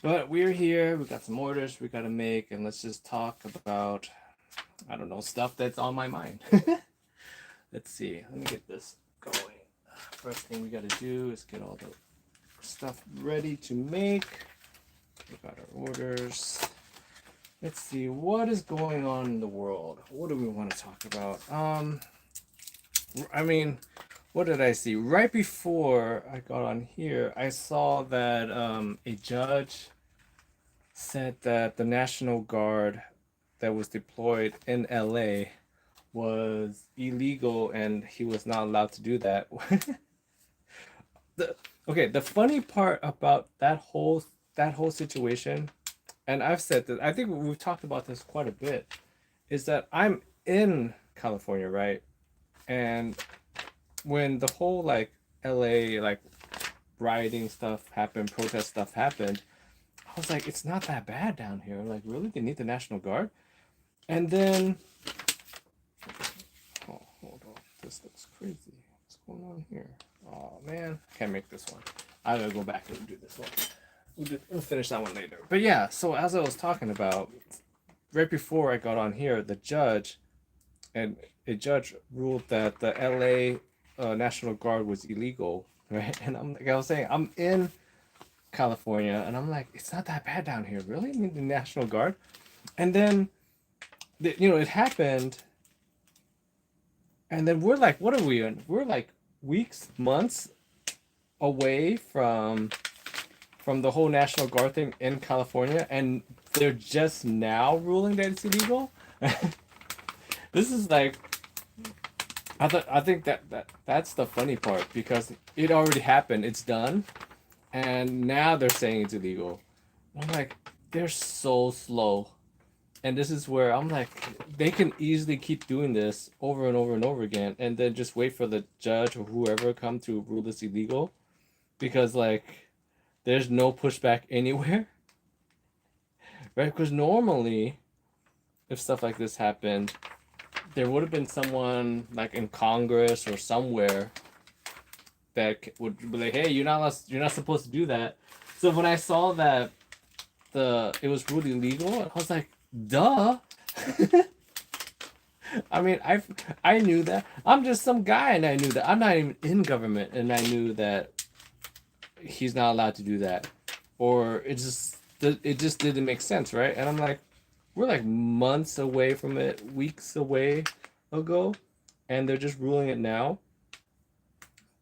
But we're here. We got some orders we got to make, and let's just talk about, I don't know, stuff that's on my mind. Let's see. Let me get this going. First thing we got to do is get all the stuff ready to make. We got our orders. Let's see what is going on in the world. What do we want to talk about? I mean, what did I see? Right before I got on here, I saw that a judge said that the National Guard that was deployed in LA was illegal and he was not allowed to do that. the okay, the funny part about that whole situation, and I've said that I think we've talked about this quite a bit, is that I'm in California, right? And when the whole like LA like rioting stuff happened, protest stuff happened, I was like, it's not that bad down here. Like, really, they need the National Guard? And then, oh, hold on, this looks crazy. What's going on here? Oh man, can't make this one. I gotta go back and do this one. We'll finish that one later. But yeah, so as I was talking about, right before I got on here, and a judge ruled that the LA National Guard was illegal, right? And I'm like, I was saying, I'm in California, and I'm like, it's not that bad down here, really? I mean, the National Guard. And then, it happened, and then we're like, what are we in? We're like weeks, months away from the whole National Guard thing in California, and they're just now ruling that it's illegal. This is like, I think that's the funny part because it already happened, it's done, and now they're saying it's illegal. I'm like, they're so slow. And this is where I'm like, they can easily keep doing this over and over and over again, and then just wait for the judge or whoever come to rule this illegal, because like, there's no pushback anywhere, right? Because normally, if stuff like this happened, there would have been someone like in Congress or somewhere that would be like, "Hey, you're not supposed to do that." So when I saw that it was ruled illegal, I was like, "Duh." I mean, I knew that. I'm just some guy, and I knew that. I'm not even in government, and I knew that he's not allowed to do that, or it just didn't make sense, right? And I'm like, we're like months away from it, weeks away ago, and they're just ruling it now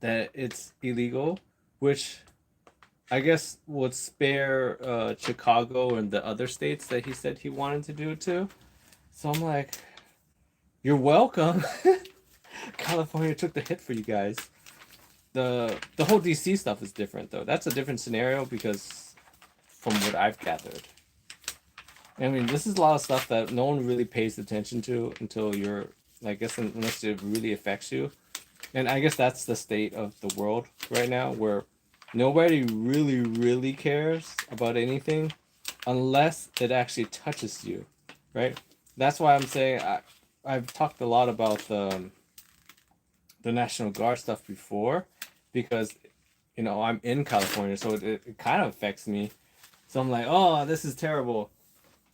that it's illegal, which I guess would spare Chicago and the other states that he said he wanted to do it to. So I'm like, you're welcome. California took the hit for you guys. The whole DC stuff is different though. That's a different scenario because from what I've gathered. I mean, this is a lot of stuff that no one really pays attention to until you're, I guess, unless it really affects you. And I guess that's the state of the world right now, where nobody really, really cares about anything unless it actually touches you, right? That's why I'm saying I've talked a lot about the National Guard stuff before, because I'm in California, so it kind of affects me. So I'm like, oh, this is terrible.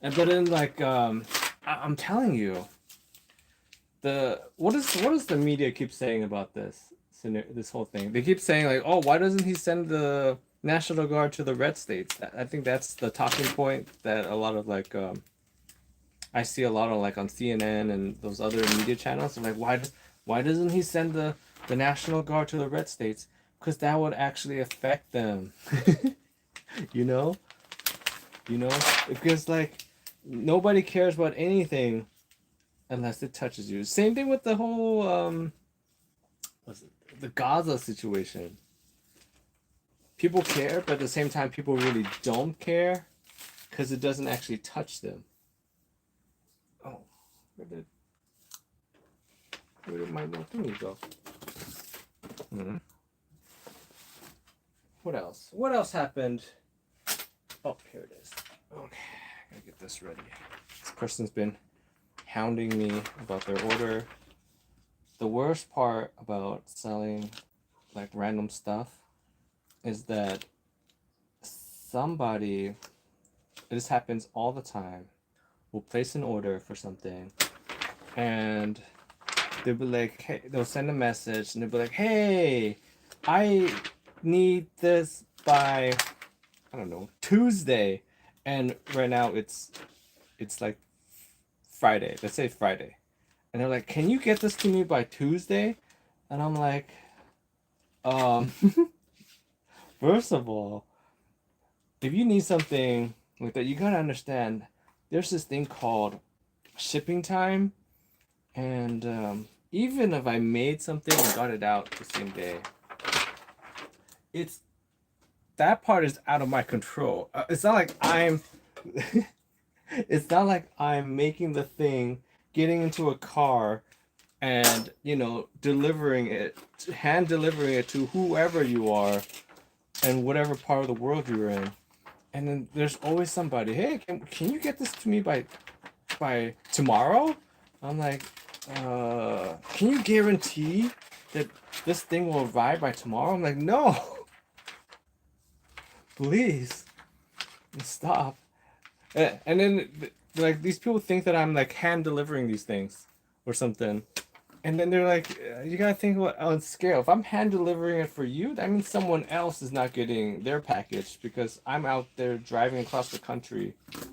And but then like I'm telling you, the what does the media keep saying about this whole thing? They keep saying like, oh, why doesn't he send the National Guard to the red states? I think that's the talking point that a lot of like I see a lot of like on CNN and those other media channels. I'm like, why doesn't he send the National Guard to the red states? Because that would actually affect them. you know, because like nobody cares about anything unless it touches you. Same thing with the whole what's it, the Gaza situation. People care, but at the same time, people really don't care because it doesn't actually touch them. Oh, where did my little thingy go? Hmm. What else? What else happened? Oh, here it is. Okay, I gotta get this ready. This person's been hounding me about their order. The worst part about selling like random stuff is that somebody this happens all the time. We'll place an order for something, and they'll be like, hey, they'll send a message, and they'll be like, hey, I need this by, I don't know, Tuesday, and right now it's like Friday. Let's say Friday, and they're like, can you get this to me by Tuesday? And I'm like, um, first of all, if you need something like that, you gotta understand. There's this thing called shipping time, and even if I made something and got it out the same day, it's that part is out of my control. It's not like I'm. It's not like I'm making the thing, getting into a car, and delivering it, hand delivering it to whoever you are, and whatever part of the world you're in. And then there's always somebody. Hey, can you get this to me by tomorrow? I'm like, can you guarantee that this thing will arrive by tomorrow? I'm like, no, please stop. And then like these people think that I'm like hand delivering these things or something. And then they're like, you gotta think about on scale. If I'm hand delivering it for you, that means someone else is not getting their package because I'm out there driving across the country to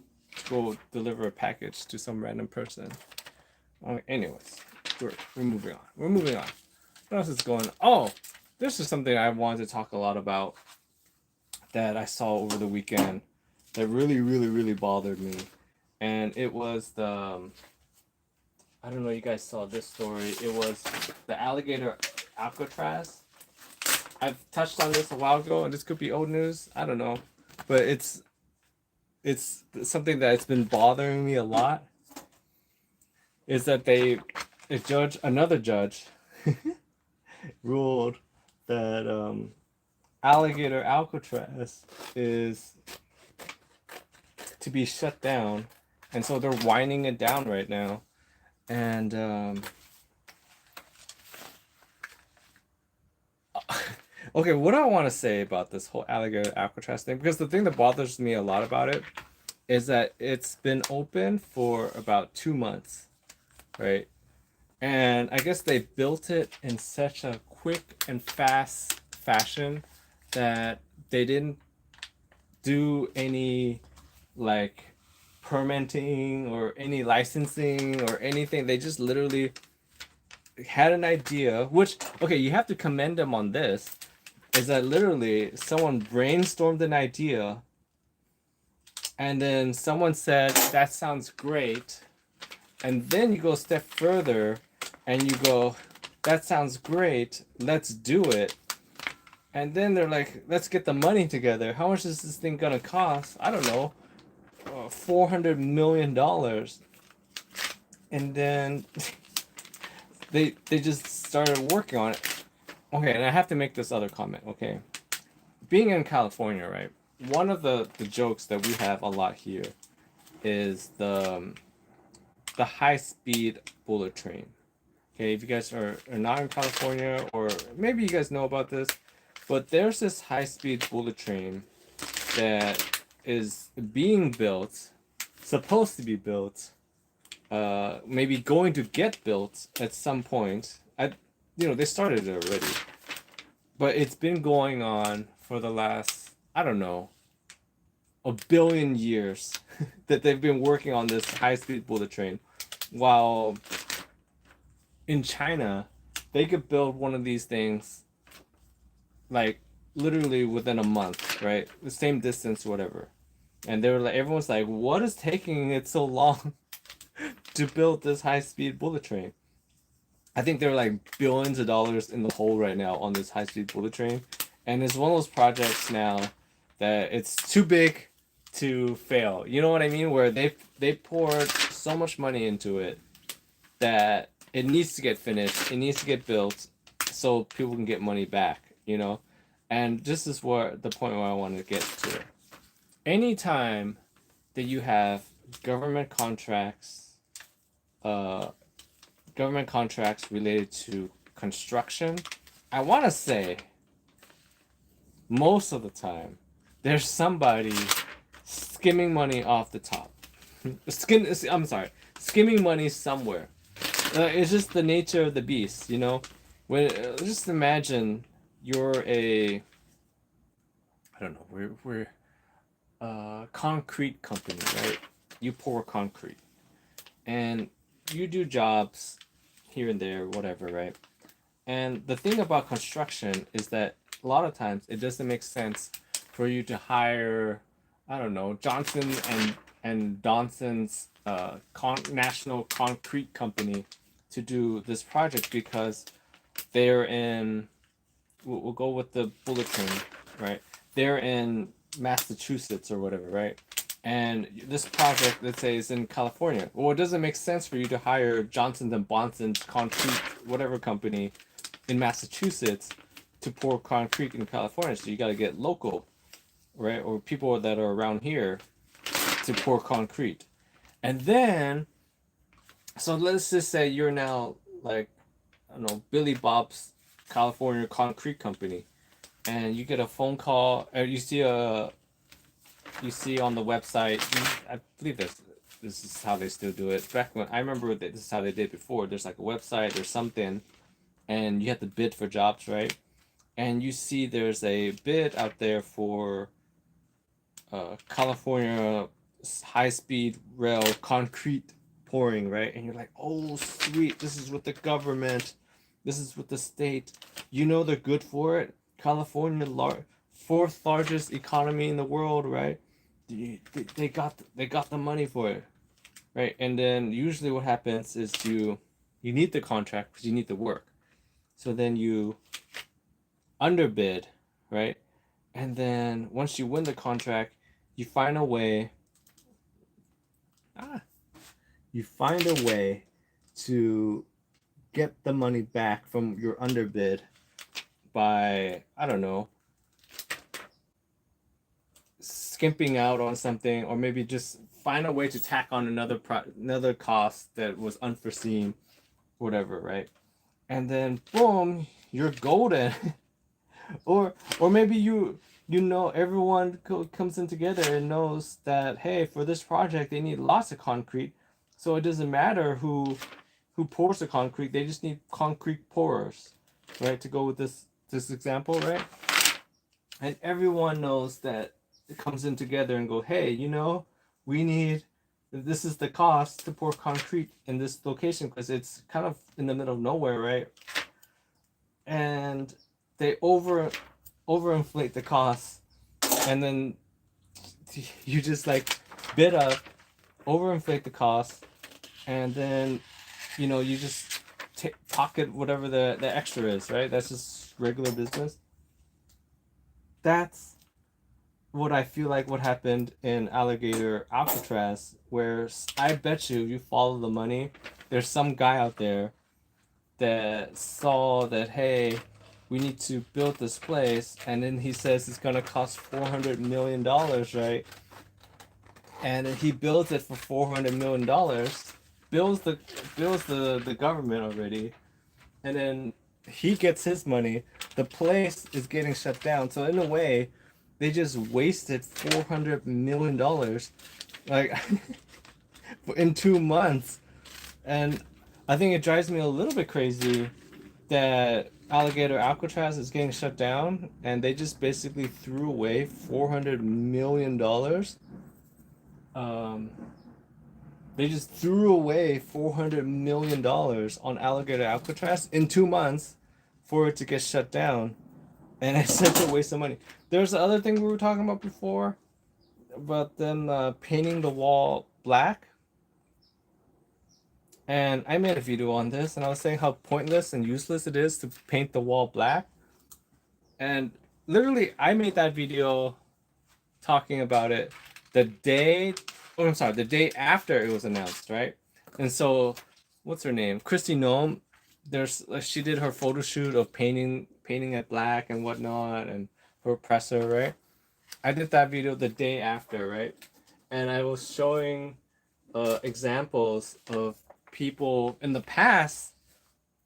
go deliver a package to some random person. Anyways, we're moving on. We're moving on. What else is going on? Oh, this is something I wanted to talk a lot about that I saw over the weekend that really, really, really bothered me. And it was the I don't know, you guys saw this story. It was the alligator Alcatraz. I've touched on this a while ago, and this could be old news. I don't know, but it's something that's been bothering me a lot. Is that another judge, ruled that alligator Alcatraz is to be shut down, and so they're winding it down right now. And okay, what do I want to say about this whole alligator Alcatraz thing? Because the thing that bothers me a lot about it is that it's been open for about 2 months, right? And I guess they built it in such a quick and fast fashion that they didn't do any like permitting or any licensing or anything. They just literally had an idea, which, okay, you have to commend them on this, is that literally someone brainstormed an idea and then someone said, that sounds great. And then you go a step further and you go, that sounds great, let's do it. And then they're like, let's get the money together. How much is this thing gonna cost? I don't know, $400 million. And then they just started working on it. Okay, and I have to make this other comment, okay? Being in California, right? One of the jokes that we have a lot here is the high-speed bullet train. Okay, if you guys are not in California, or maybe you guys know about this, but there's this high-speed bullet train that is being built, supposed to be built, maybe going to get built at some point. They started it already, but it's been going on for the last, I don't know, a billion years that they've been working on this high-speed bullet train, while in China, they could build one of these things like literally within a month, right? The same distance, whatever. And they were like, everyone's like, what is taking it so long to build this high-speed bullet train? I think there are like billions of dollars in the hole right now on this high-speed bullet train. And it's one of those projects now that it's too big to fail. You know what I mean? Where they poured so much money into it that it needs to get finished. It needs to get built so people can get money back, And this is the point where I want to get to. Anytime that you have government contracts related to construction, I want to say most of the time there's somebody skimming money off the top. I'm sorry, skimming money somewhere. It's just the nature of the beast, you know. When just imagine you're a, I don't know, we're a concrete company, right? You pour concrete, and you do jobs here and there, whatever, right? And the thing about construction is that a lot of times it doesn't make sense for you to hire, I don't know, Johnson and Johnson's national concrete company to do this project because they're in. We'll go with the bullet train, right? They're in Massachusetts or whatever, right? And this project, let's say, is in California. Well, it doesn't make sense for you to hire Johnson and Johnson's concrete whatever company in Massachusetts to pour concrete in California. So you got to get local, right? Or people that are around here to pour concrete. And then, so let's just say you're now like, I don't know, Billy Bob's California Concrete Company, and you get a phone call, or you see on the website. I believe this is how they still do it. Back when I remember this is how they did before. There's like a website or something, and you have to bid for jobs, right? And you see there's a bid out there for California high-speed rail concrete pouring, right? And you're like, oh, sweet, this is with the government, this is with the state. You know they're good for it. California, fourth largest economy in the world, right? They got the money for it, right? And then usually what happens is you need the contract because you need the work. So then you underbid, right? And then once you win the contract, you find a way. You find a way to get the money back from your underbid by, I don't know, skimping out on something, or maybe just find a way to tack on another cost that was unforeseen, whatever, right? And then boom, you're golden. or maybe you know everyone comes in together and knows that, hey, for this project they need lots of concrete, so it doesn't matter who pours the concrete, they just need concrete pourers, right? To go with this example, right? And everyone knows that it comes in together and go, hey, you know, this is the cost to pour concrete in this location because it's kind of in the middle of nowhere, right? And they overinflate the costs, and then you just like bid up, overinflate the costs, and then you just pocket whatever the extra is, right? That's just regular business. That's what I feel like what happened in Alligator Alcatraz, where I bet you follow the money, there's some guy out there that saw that, hey, we need to build this place, and then he says it's gonna cost $400 million, right? And he builds it for $400 million, builds the government already, and then he gets his money. The place is getting shut down. So in a way, they just wasted $400 million, like in 2 months. And I think it drives me a little bit crazy that Alligator Alcatraz is getting shut down, and they just basically threw away $400 million. They just threw away $400 million on Alligator Alcatraz in 2 months for it to get shut down. And it's such a waste of money. There's the other thing we were talking about before, about them painting the wall black. And I made a video on this, and I was saying how pointless and useless it is to paint the wall black. And literally, I made that video talking about it the day after it was announced, right? And so, what's her name? Kristi Noem. She did her photo shoot of painting it black and whatnot, and her presser, right? I did that video the day after, right? And I was showing examples of people in the past.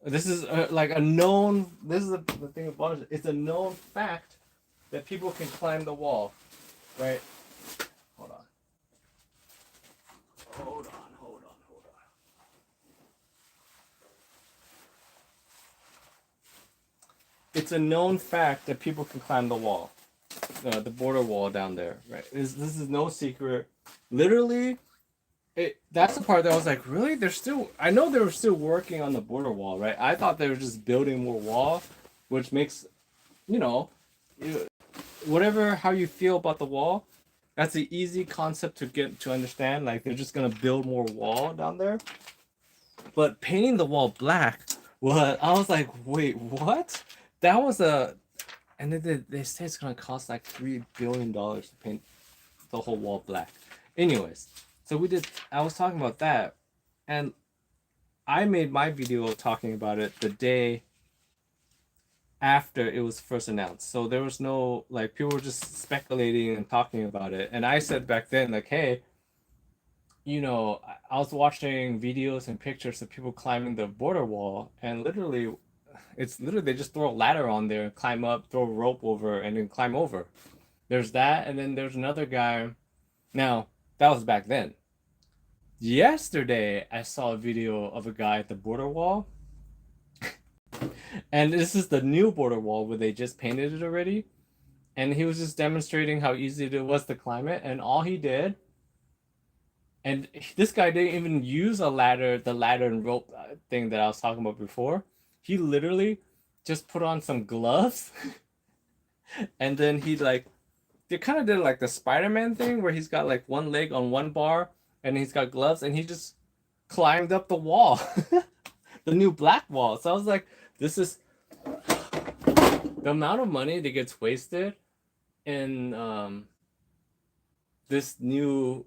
This is like a known. This is the thing about it. It's a known fact that people can climb the wall, right? Hold on. it's a known fact that people can climb the wall, the border wall down there, right? This is no secret. Literally, that's the part that I was like, really? They're still. I know they were still working on the border wall, right? I thought they were just building more wall, which makes, you know, whatever how you feel about the wall, that's the easy concept to get to understand. Like they're just gonna build more wall down there. But painting the wall black, what? I was like, wait, what? That was a, and then they say it's gonna cost like $3 billion to paint the whole wall black. Anyways, so we did. I was talking about that, and I made my video talking about it the day after it was first announced. So there was no like people were just speculating and talking about it. And I said back then, like, hey, I was watching videos and pictures of people climbing the border wall, and literally, it's literally they just throw a ladder on there, climb up, throw a rope over, and then climb over. There's that, and then there's another guy. Now, that was back then. Yesterday, I saw a video of a guy at the border wall, and this is the new border wall where they just painted it already. And he was just demonstrating how easy it was to climb it, and all he did, and this guy didn't even use the ladder and rope thing that I was talking about before. He literally just put on some gloves, and then they kind of did like the Spider-Man thing where he's got like one leg on one bar, and he's got gloves, and he just climbed up the wall, the new black wall. So I was like, this is the amount of money that gets wasted in this new.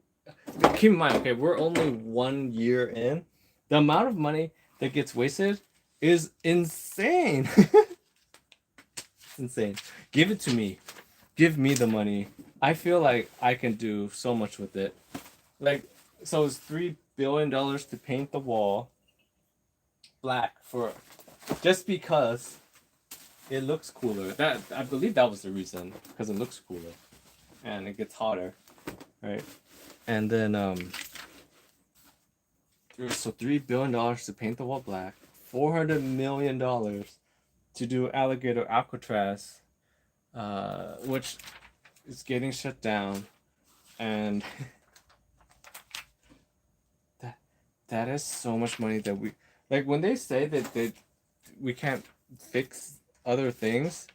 Keep in mind, okay, we're only 1 year in. The amount of money that gets wasted is insane. It's insane. Give it to me. Give me the money. I feel like I can do so much with it. Like, so it's $3 billion to paint the wall black for just because it looks cooler. That I believe that was the reason, because it looks cooler and it gets hotter, right? And then so $3 billion to paint the wall black, $400 million to do Alligator Alcatraz, which is getting shut down, and that is so much money that we like when they say that we can't fix other things.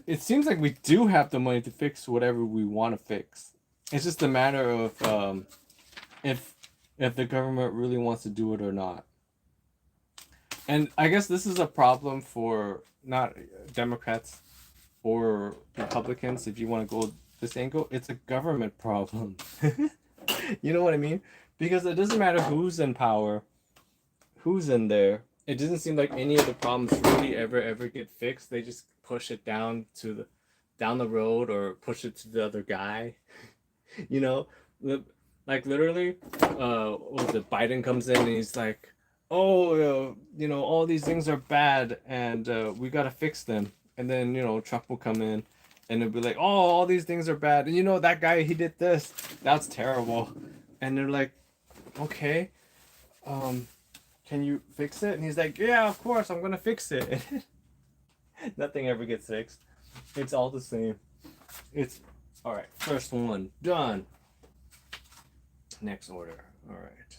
It seems like we do have the money to fix whatever we want to fix. It's just a matter of if the government really wants to do it or not. And I guess this is a problem for not Democrats or Republicans. If you want to go this angle, it's a government problem. You know what I mean? Because it doesn't matter who's in power, who's in there. It doesn't seem like any of the problems really ever get fixed. They just push it down the road or push it to the other guy. You know, like literally, Biden comes in and he's like, oh, all these things are bad and we gotta fix them. And then Trump will come in and it'll be like, oh, all these things are bad, and that guy, he did this, that's terrible. And they're like, okay, can you fix it? And he's like, yeah, of course, I'm gonna fix it. Nothing ever gets fixed. It's all the same. It's all right. First one done. Next order. All right.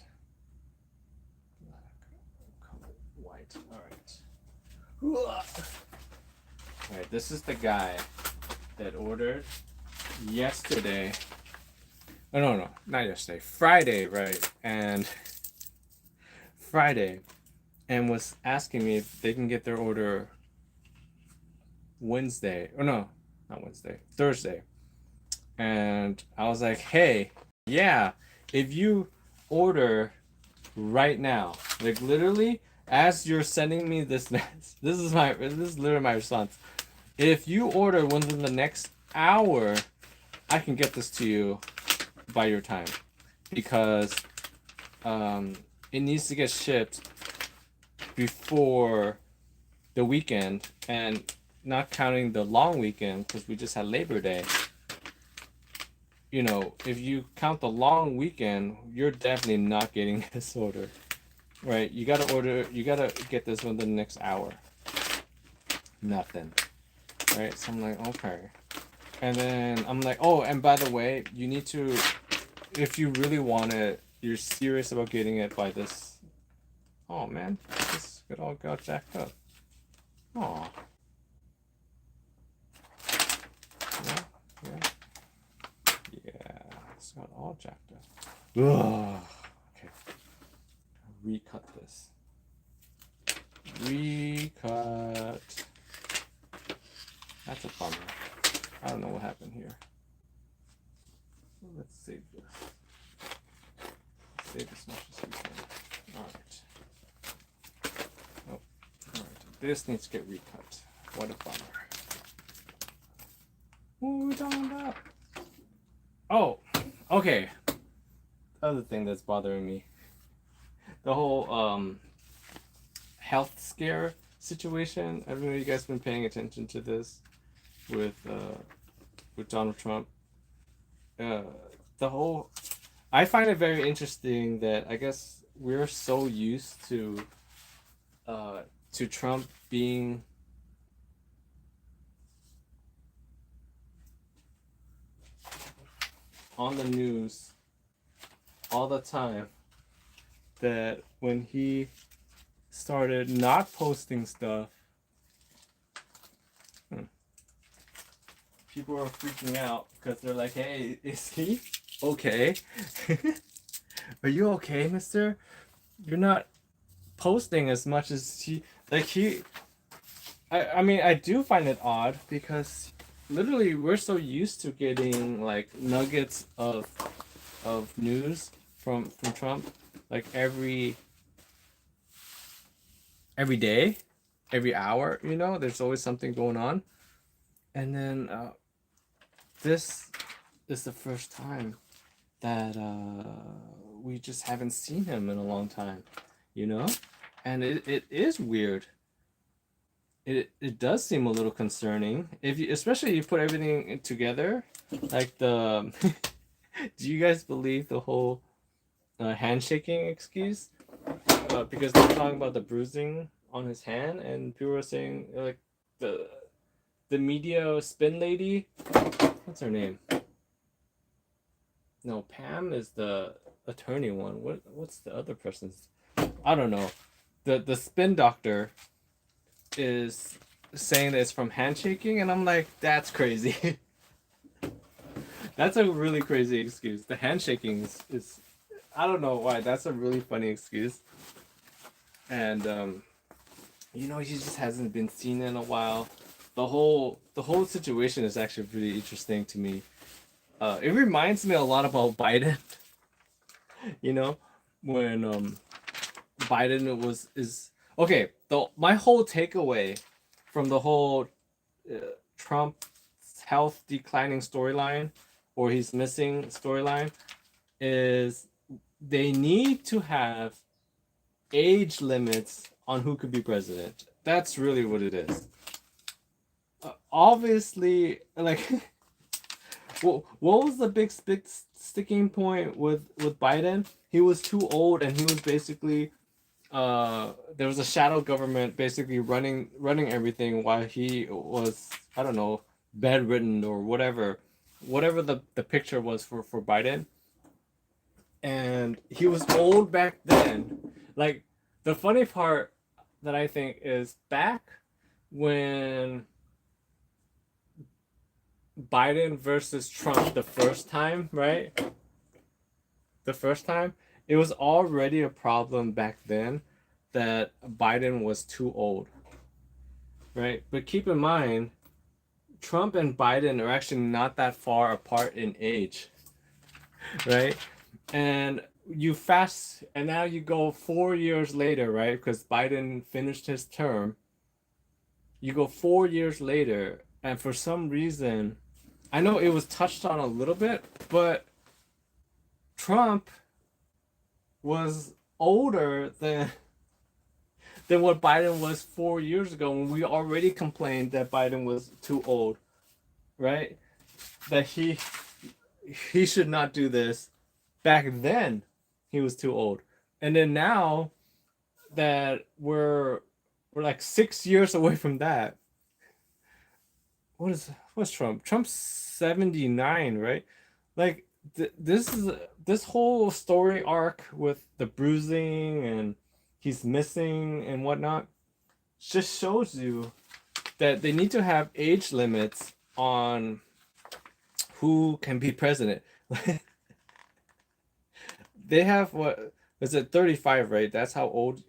White. All right. All right. This is the guy that ordered yesterday. Oh, no, not yesterday. Friday, right? And Friday, and was asking me if they can get their order Wednesday. Or no, not Wednesday. Thursday. And I was like, hey, yeah, if you order right now, like literally as you're sending me this message, this is literally my response. If you order within the next hour, I can get this to you by your time, because it needs to get shipped before the weekend, and not counting the long weekend because we just had Labor Day. If you count the long weekend, you're definitely not getting this order, right? You gotta get this within the next hour. Nothing. Right? So I'm like, okay. And then I'm like, oh, and by the way, you need to, if you really want it, you're serious about getting it by this. Oh man, this it all got jacked up. Oh, yeah, yeah, yeah. It's got all jacked up. Ugh. Okay, recut this. Recut. That's a bummer. I don't know what happened here. Let's save this. Save as much as we can. Alright. Oh, alright. This needs to get recut. What a bummer. What were we talking about? Oh, okay. Other thing that's bothering me. The whole health scare situation. I don't know if you guys been paying attention to this with Donald Trump. Uh, the whole I find it very interesting that I guess we're so used to Trump being on the news all the time that when he started not posting stuff, people are freaking out because they're like, "Hey, is he okay? Are you okay, Mister? You're not posting as much as he like he." I mean, I do find it odd because literally we're so used to getting like nuggets of news from Trump like every day, every hour, you know, there's always something going on. And then this is the first time that we just haven't seen him in a long time, you know? And it is weird. It does seem a little concerning if you, especially you put everything together, like the. Do you guys believe the whole handshaking excuse? Because they're talking about the bruising on his hand, and people were saying like the media spin lady. What's her name? No, Pam is the attorney one. What's the other person's? I don't know. The spin doctor is saying that it's from handshaking, and I'm like, that's crazy. That's a really crazy excuse. The handshaking is I don't know why. That's a really funny excuse. And you know, he just hasn't been seen in a while. The whole situation is actually really interesting to me. It reminds me a lot about Biden. You know, when Biden is okay. My whole takeaway from the whole uh, Trump health declining storyline or he's missing storyline is they need to have age limits on who could be president. That's really what it is. Obviously, like, what was the big sticking point with Biden? He was too old, and he was basically there was a shadow government basically running everything while he was I don't know bedridden or whatever the picture was for Biden, and he was old back then. Like the funny part that I think is back when Biden versus Trump the first time, right? The first time, it was already a problem back then that Biden was too old, right? But keep in mind, Trump and Biden are actually not that far apart in age, right? And and now you go 4 years later, right? Because Biden finished his term. You go 4 years later, and for some reason, I know it was touched on a little bit, but Trump was older than what Biden was 4 years ago when we already complained that Biden was too old, right? That he should not do this. Back then, he was too old. And then now that we're like 6 years away from that, what's Trump? Trump's 79, right? Like this whole story arc with the bruising and he's missing and whatnot just shows you that they need to have age limits on who can be president. They have what is it 35, right? That's how old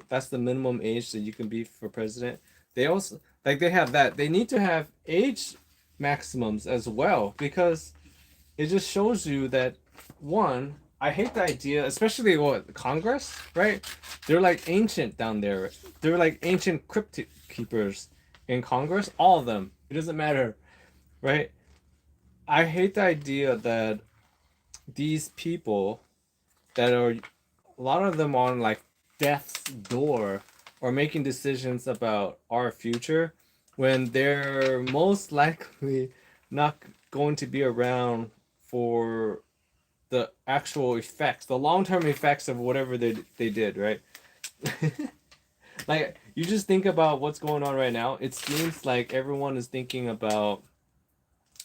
that's the minimum age that you can be for president. They also like they have that. They need to have age maximums as well because it just shows you that one, I hate the idea, especially what Congress, right? They're like ancient down there. They're like ancient crypt keepers in Congress, all of them. It doesn't matter, right? I hate the idea that these people that are a lot of them on like death's door or making decisions about our future when they're most likely not going to be around for the actual effects, the long-term effects of whatever they did, right? Like you just think about what's going on right now. It seems like everyone is thinking about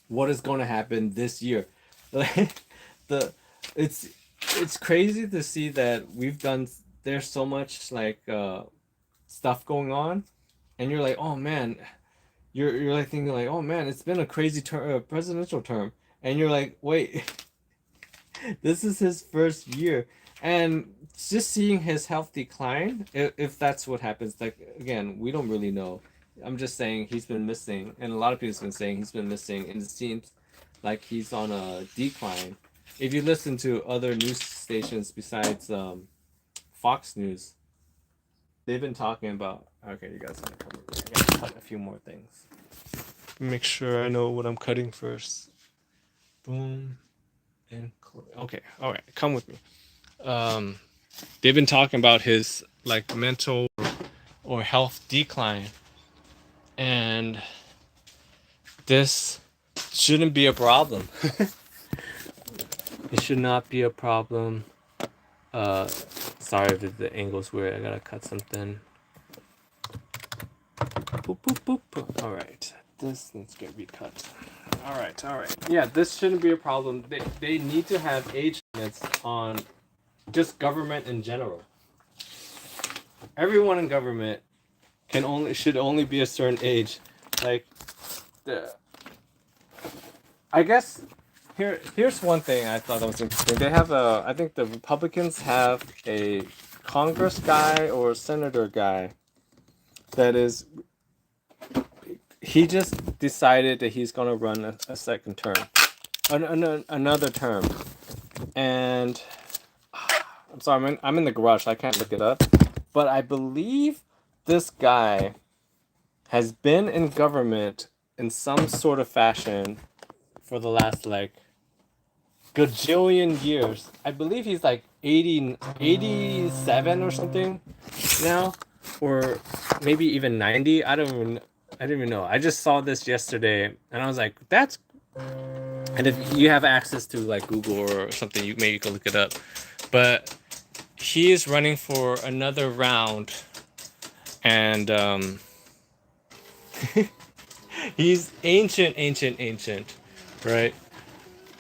what is going to happen this year. Like the it's it's crazy to see that we've done there's so much like stuff going on and you're like, "Oh man, you're like thinking like, "Oh man, it's been a crazy presidential term." And you're like, "Wait, this is his first year." And just seeing his health decline, if that's what happens, like again, we don't really know. I'm just saying he's been missing, and a lot of people's been saying he's been missing, and it seems like he's on a decline. If you listen to other news stations besides Fox News, they've been talking about. Okay, you guys gonna come with me. I gotta cut a few more things. Make sure I know what I'm cutting first. Boom and okay, all right, come with me. Um, they've been talking about his like mental or health decline, and this shouldn't be a problem. It should not be a problem. Uh, sorry if the angle's weird. I gotta cut something. Boop, boop, boop, boop. All right, this needs to get recut. All right, all right. Yeah, this shouldn't be a problem. They need to have age limits on just government in general. Everyone in government should only be a certain age. Like the I guess here's one thing I thought that was interesting. They have a I think the Republicans have a Congress guy or a senator guy that is he just decided that he's gonna run a second term, another term, and I'm sorry, I'm in the garage, so I can't look it up, but I believe this guy has been in government in some sort of fashion for the last like gajillion years. I believe he's like 80, 87 or something now, or maybe even 90. I don't even know. I just saw this yesterday and I was like, that's. And if you have access to like Google or something, you maybe can look it up. But he is running for another round, and he's ancient, right?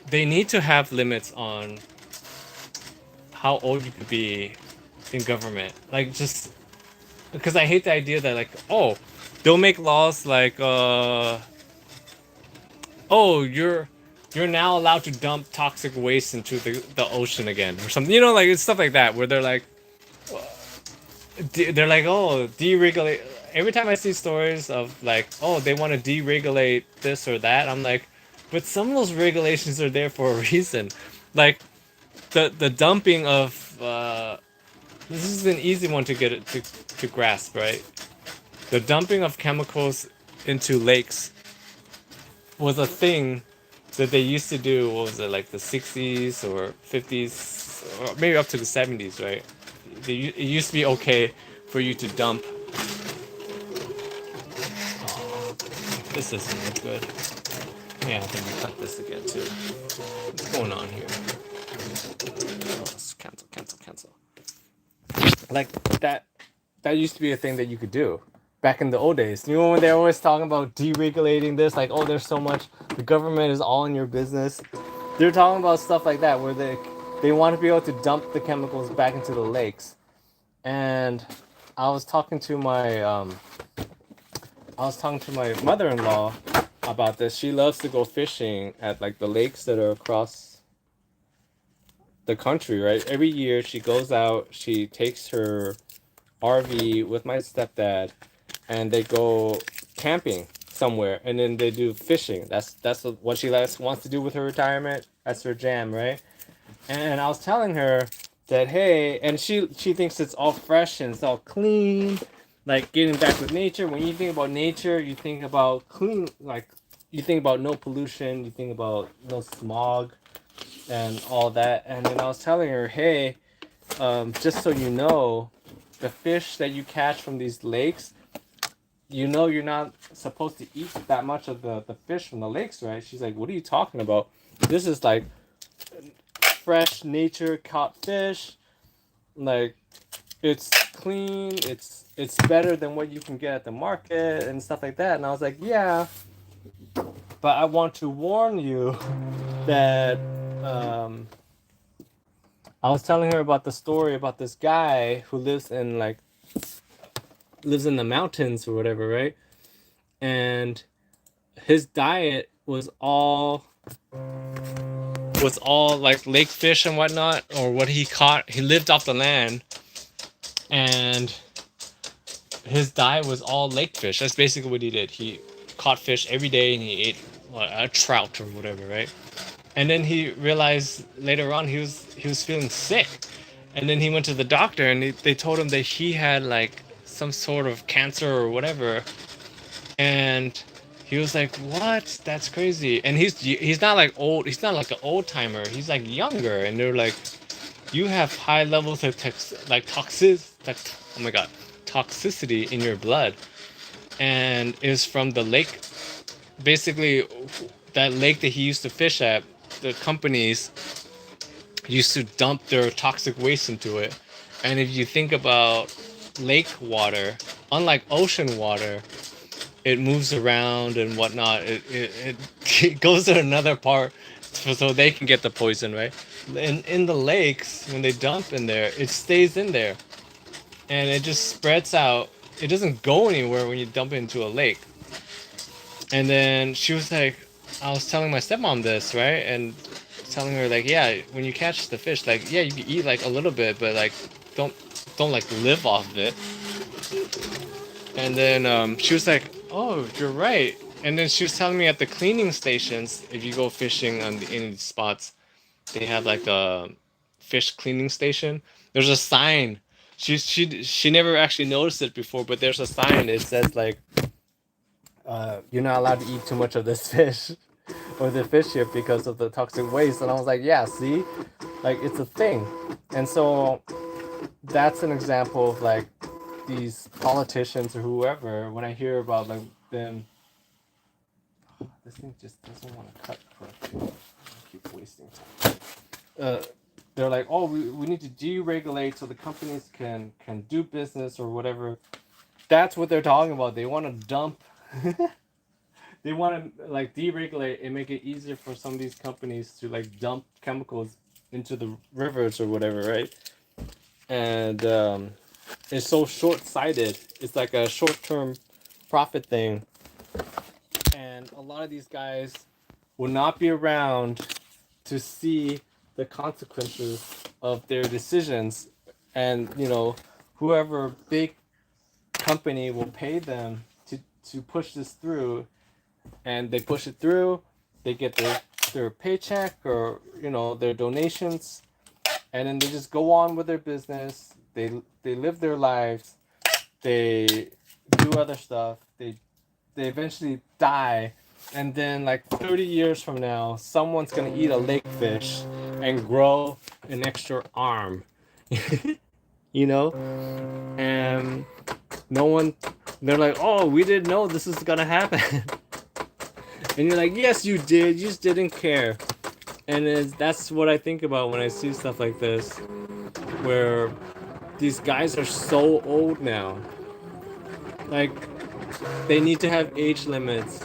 They need to have limits on how old you could be in government. Like just because I hate the idea that like, oh, they'll make laws like oh, you're now allowed to dump toxic waste into the ocean again or something. You know, like it's stuff like that where they're like, oh, deregulate. Every time I see stories of like, oh, they want to deregulate this or that, I'm like, but some of those regulations are there for a reason. Like the dumping of this is an easy one to get it to grasp, right? The dumping of chemicals into lakes was a thing that they used to do. What was it, like the 60s or 50s or maybe up to the 70s, right? It used to be okay for you to dump. Oh, this doesn't look good. Yeah, I think we cut this again too. What's going on here? Oh, cancel. Like that used to be a thing that you could do. back in the old days. You know when they're always talking about deregulating this, like, oh, there's so much, the government is all in your business. They're talking about stuff like that where they want to be able to dump the chemicals back into the lakes. And I was talking to my mother-in-law about this. She loves to go fishing at like the lakes that are across the country, right? Every year she goes out, she takes her RV with my stepdad, and they go camping somewhere, and then they do fishing. That's what she wants to do with her retirement. That's her jam, right? And I was telling her that, hey, and she thinks it's all fresh and it's all clean, like getting back with nature. When you think about nature, you think about clean, like you think about no pollution, you think about no smog and all that. And then I was telling her, hey, just so you know, the fish that you catch from these lakes, you know you're not supposed to eat that much of the fish from the lakes, right? She's like, what are you talking about? This is like fresh nature caught fish. Like, it's clean, it's better than what you can get at the market and stuff like that. And I was like, yeah, but I want to warn you that I was telling her about the story about this guy who lives in the mountains or whatever, right? And his diet was all like lake fish and whatnot, or what he caught. He lived off the land, and his diet was all lake fish. That's basically what he did. He caught fish every day, and he ate a trout or whatever, right? And then he realized later on he was feeling sick, and then he went to the doctor, and they told him that he had like some sort of cancer or whatever, and he was like, "What? That's crazy." And he's not like old. He's not like an old timer. He's like younger, and they're like, "You have high levels of oh my god, toxicity in your blood," and it was from the lake. Basically, that lake that he used to fish at, the companies used to dump their toxic waste into it. And if you think about lake water, unlike ocean water, it moves around and whatnot. It goes to another part so they can get the poison, right? In the lakes, when they dump in there, it stays in there and it just spreads out. It doesn't go anywhere when you dump it into a lake. And then she was like, I was telling my stepmom this, right? And telling her like, yeah, when you catch the fish, like, yeah, you can eat like a little bit, but like, don't don't like live off of it. And then she was like, oh, you're right. And then she was telling me at the cleaning stations, if you go fishing on in these spots, they have like a fish cleaning station. There's a sign. She never actually noticed it before, but there's a sign. It says like, you're not allowed to eat too much of this fish or the fish here because of the toxic waste. And I was like, yeah, see, like it's a thing. And so that's an example of like these politicians or whoever. When I hear about like them, this thing just doesn't want to cut correctly. I keep wasting time. Uh, they're like, oh, we need to deregulate so the companies can do business or whatever. That's what they're talking about. They want to dump. They want to like deregulate and make it easier for some of these companies to like dump chemicals into the rivers or whatever, right? And it's so short-sighted. It's like a short-term profit thing, and a lot of these guys will not be around to see the consequences of their decisions. And whoever big company will pay them to push this through, and they push it through, they get their paycheck or their donations, and then they just go on with their business. They live their lives, they do other stuff, they eventually die, and then like 30 years from now someone's gonna eat a lake fish and grow an extra arm. you know and no one they're like, oh, we didn't know this is gonna happen. And you're like, yes you did, you just didn't care. And that's what I think about when I see stuff like this, where these guys are so old now, Like, they need to have age limits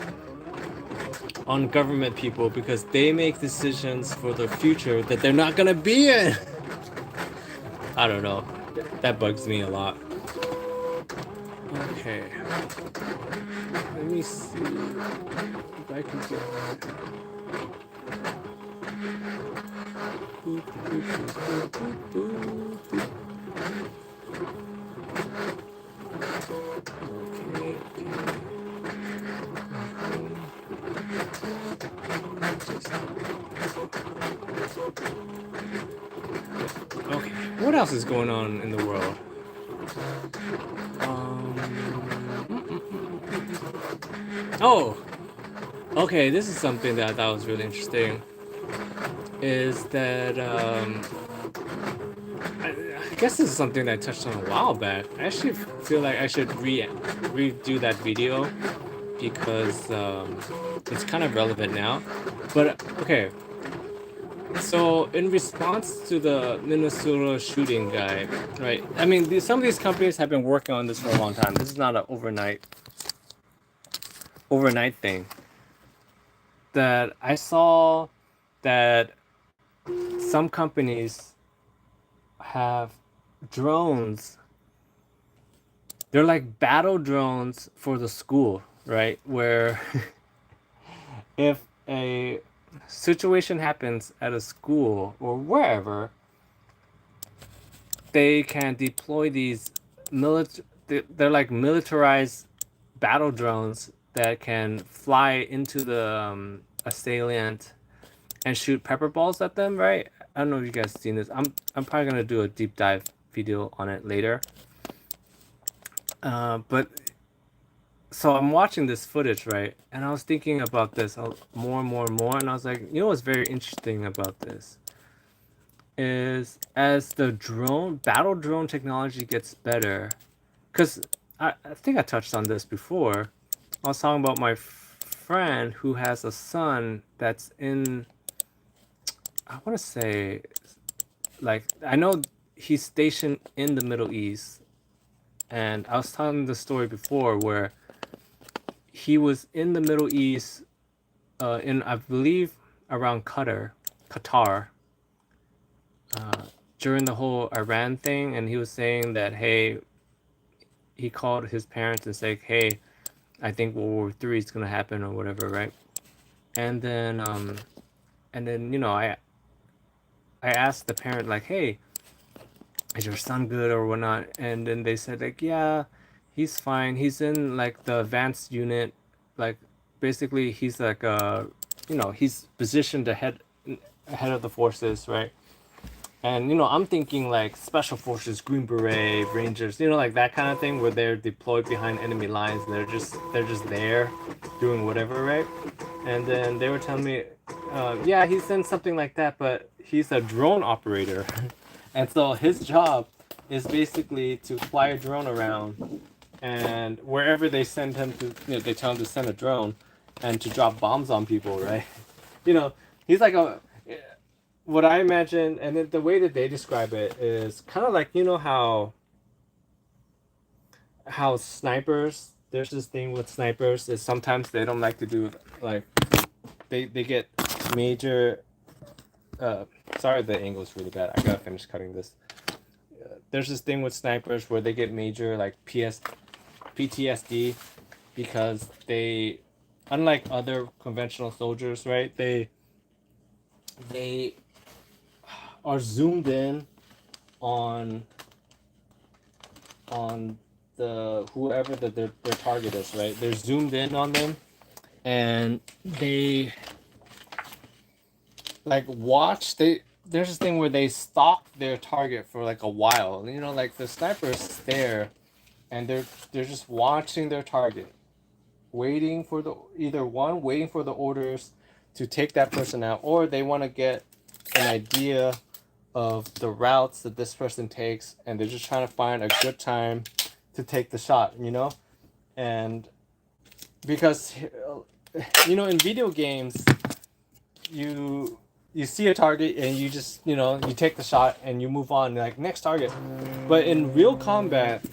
on government people because they make decisions for the future that they're not gonna be in. I don't know. That bugs me a lot. Okay. Let me see if I can get. Okay, what else is going on in the world? Oh, okay, this is something that I thought was really interesting. Is that I guess this is something that I touched on a while back. I actually feel like I should redo that video because it's kind of relevant now. But okay, so in response to the Minnesota shooting guy, right? I mean, some of these companies have been working on this for a long time. This is not an overnight thing. That I saw that some companies have drones. They're like battle drones for the school, right? Where if a situation happens at a school or wherever, they can deploy these they're like militarized battle drones that can fly into the assailant and shoot pepper balls at them, right? I don't know if you guys seen this. I'm probably gonna do a deep dive video on it later. But so I'm watching this footage, right? And I was thinking about this more and more and more, and I was like, you know what's very interesting about this is as the battle drone technology gets better, because I think I touched on this before. I was talking about my friend who has a son that's in, I want to say, like, I know he's stationed in the Middle East, and I was telling the story before where he was in the Middle East, in I believe around Qatar, during the whole Iran thing, and he was saying that hey, he called his parents and said, hey, I think World War III is gonna happen or whatever, right? And then you know I asked the parent like, hey, is your son good or whatnot? And then they said like, yeah, he's fine. He's in like the advanced unit, like basically he's like you know, he's positioned ahead of the forces, right? And you know, I'm thinking like special forces, Green Beret, Rangers, you know, like that kind of thing, where they're deployed behind enemy lines and they're just there, doing whatever, right? And then they were telling me, yeah, he's in something like that, but he's a drone operator, and so his job is basically to fly a drone around, and wherever they send him to, you know, they tell him to send a drone, and to drop bombs on people, right? You know, he's like a what I imagine, and the way that they describe it is kind of like, you know how snipers. There's this thing with snipers is sometimes they don't like to do like they get major. Sorry, the angle is really bad. I gotta finish cutting this. There's this thing with snipers where they get major like PTSD because they, unlike other conventional soldiers, right? They are zoomed in on the whoever their target is, right? They're zoomed in on them, and they like watch. There's this thing where they stalk their target for like a while. You know, like the snipers there, and they're just watching their target, waiting for waiting for the orders to take that person out, or they want to get an idea of the routes that this person takes, and they're just trying to find a good time to take the shot, you know? And because you know, in video games, you see a target and you just, you know, you take the shot and you move on, like next target. But in real combat,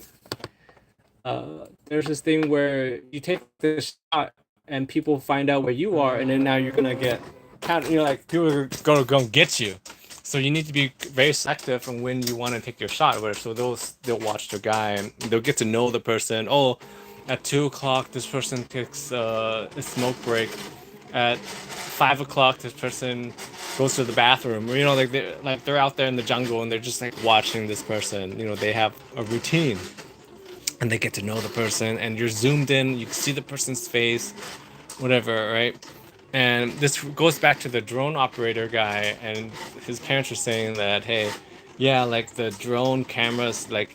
there's this thing where you take this shot and people find out where you are, and then now you're gonna get like people are gonna go get you. So you need to be very selective on when you want to take your shot. Where so they'll watch the guy and they'll get to know the person. Oh, at 2 o'clock this person takes a smoke break. At 5 o'clock this person goes to the bathroom. Or, they're out there in the jungle and they're just like watching this person. They have a routine and they get to know the person and you're zoomed in. You can see the person's face, whatever, right? And this goes back to the drone operator guy, and his parents are saying that, hey, yeah, like the drone cameras, like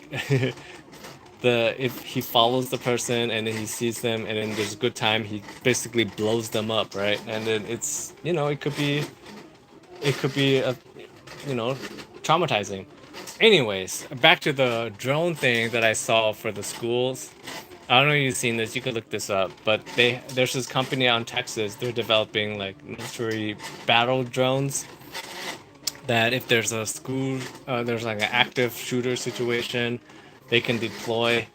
if he follows the person and then he sees them and then there's a good time, he basically blows them up, right? And then it's it could be traumatizing. Anyways, back to the drone thing that I saw for the schools. I don't know if you've seen this. You could look this up, but there's this company out in Texas. They're developing like military battle drones. That if there's a school, there's like an active shooter situation, they can deploy,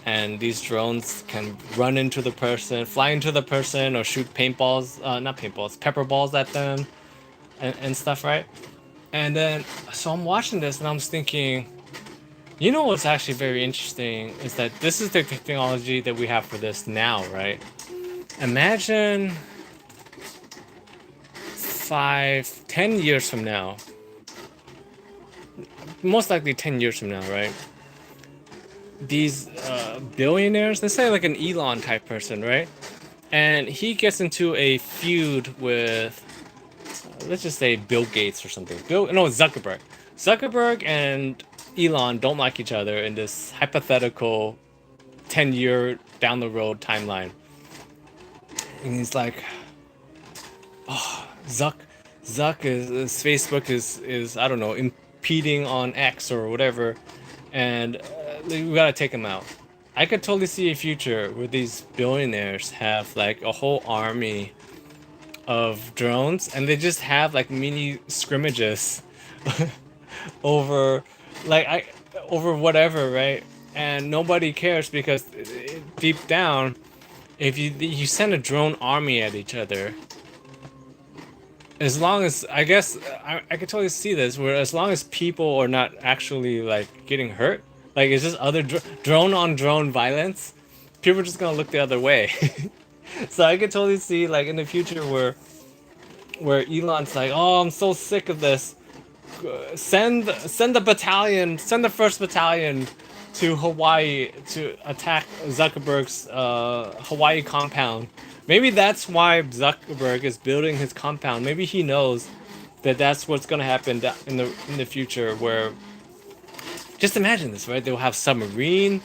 and these drones can run into the person, fly into the person, or shoot paintballs, not paintballs, pepper balls at them, and stuff, right? And then, so I'm watching this and I'm just thinking, what's actually very interesting is that this is the technology that we have for this now, right? Imagine 5, 10 years from now, most likely 10 years from now, right? These billionaires, let's say like an Elon type person, right? And he gets into a feud with, let's just say Bill Gates or something. Zuckerberg. Zuckerberg and Elon don't like each other in this hypothetical 10-year down the road timeline. And he's like, oh, Zuck is Facebook is I don't know, impeding on X or whatever, and we gotta take him out. I could totally see a future where these billionaires have like a whole army of drones and they just have like mini scrimmages over over whatever, right? And nobody cares because deep down, if you send a drone army at each other, as long as I guess I could totally see this where as long as people are not actually like getting hurt, like it's just other drone on drone violence, people are just gonna look the other way. So I could totally see like in the future where Elon's like, oh, I'm so sick of this. Send the first battalion to Hawaii to attack Zuckerberg's Hawaii compound. Maybe that's why Zuckerberg is building his compound. Maybe he knows that that's what's gonna happen in the future. Where, just imagine this, right? They'll have submarine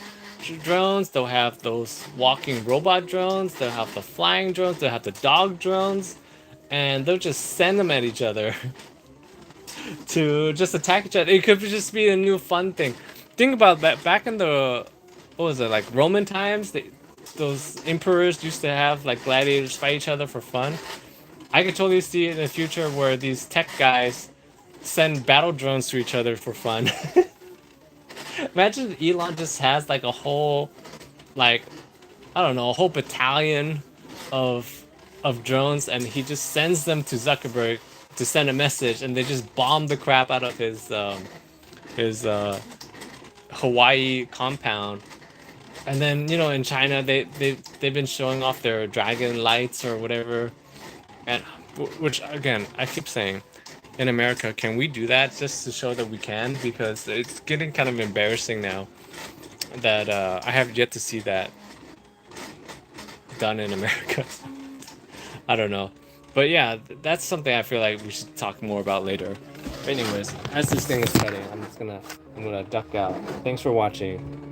drones. They'll have those walking robot drones. They'll have the flying drones. They'll have the dog drones, and they'll just send them at each other. To just attack each other. It could just be a new fun thing. Think about that. Back in the, what was it, like Roman times, those emperors used to have like gladiators fight each other for fun. I could totally see it in the future where these tech guys send battle drones to each other for fun. Imagine Elon just has like a whole, like, I don't know, a whole battalion of drones, and he just sends them to Zuckerberg to send a message, and they just bomb the crap out of his Hawaii compound. And then in China they've been showing off their dragon lights or whatever, and which again I keep saying, in America, can we do that just to show that we can? Because it's getting kind of embarrassing now that I have yet to see that done in America. I don't know. But yeah, that's something I feel like we should talk more about later. But anyways, as this thing is cutting, I'm gonna duck out. Thanks for watching.